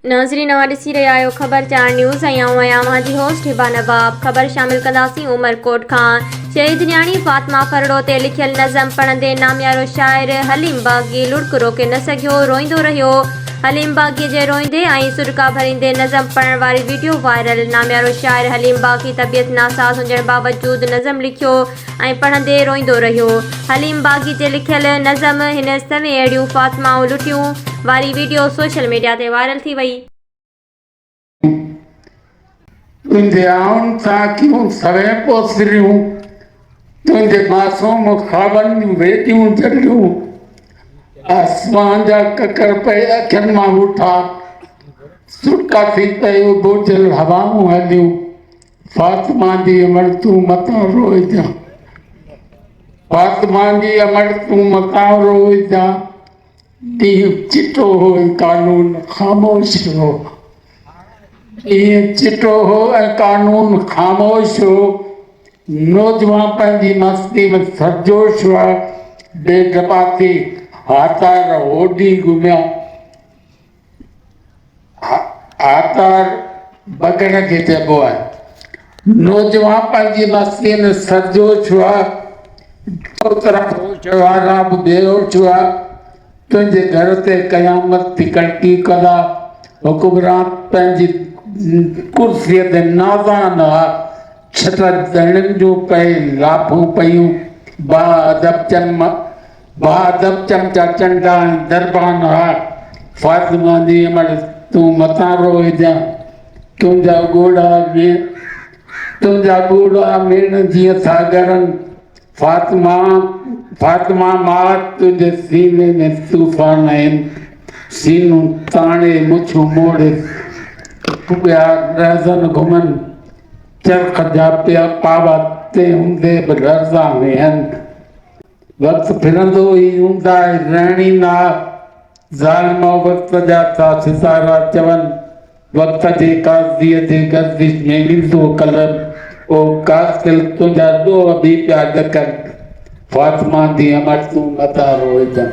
नाज़रीन नवां ॾिसी रहिया आहियो ख़बर 4 न्यूज़ ऐं आऊं आहियां मुंहिंजी होस्ट हिबा नवाब। ख़बर शामिल कंदासीं उमरकोट खां। शहीद न्याणी फातिमा फरड़ो ते लिखियल नज़म पढ़ंदे नामियारो शाइर हलीम बाग़ी लुढ़क रोके न सघियो, रोईंदो रहियो। हलीम बाग़ी जे रोईंदे ऐं सुॾका भरींदे नज़म पढ़ण वारी वीडियो वायरल। नामियारो शाइर हलीम बाग़ी तबियत नासाज़ हुजण बावजूदि नज़म लिखियो ऐं पढ़ंदे रोईंदो रहियो। हलीम बाग़ी जे लिखियल नज़म हिन सवें अहिड़ियूं फातिमाऊं लुटियूं वारी वीडियो सोशल मीडिया ते वायरल थी वई। तुंहिंजे आउन सां क्यों सवें पोसरियूं, तुंहिंजे मासूम ख़्वाबनि जूं वेटियूं जॾियूं, आसमान जा ककर पए अखियुनि मां उठा, सुटका थी पए बोझल हवाऊं हलियूं। फातिमा जी अमर तूं मतां रोइजां, फातिमा जी अमर तूं मतां रोइजां। ॾींहुं चिटो हो कानून ख़ामोश हो, ॾींहुं चिटो हो ऐं कानून ख़ामोश हो। नौजवान पंहिंजी मस्ती में सरजोश हुआ, बेज़बाती हातार होॾी घुमिया, हातार बगड़ खे चइबो आहे। नौजवान पंहिंजी मस्ती में सरजोश हुआ, ओतिरा होश वारा बि बेहोश हुआ। तुंहिंजे घर ते क़यामत थी कड़की कला, हुकुमरान पंहिंजी कुर्सीअ ते नाज़ान हुआ। छट दणियुनि जूं पए लाभूं पयूं, बाअदब चमचा चंडा ऐं दरबान हुआ। फातिमा जी अमर तूं मतां रोइजां, तुंहिंजा ॻोढ़ा मेण जीअं था ॻरनि। फातिमा मां तुंहिंजे सीने में तूफ़ान आहिनि, सीनूं ताणे मुछूं मोड़े ॿिया रहज़न घुमनि। चरख़ जा पिया पावा ते हूंदे बि लर्ज़ा वेहनि। वक़्तु फिरंदो ई हूंदा रहणी ना, ज़ालिम वक़्त जा था सितारा चवनि। वक़्त जे काज़ीअ जे गर्दिश में ईंदो कलम, ओ कातिल तुंहिंजा ॾोह बि पिया ॾकनि। फातिमा जी अमर तूं मतां रोइजां।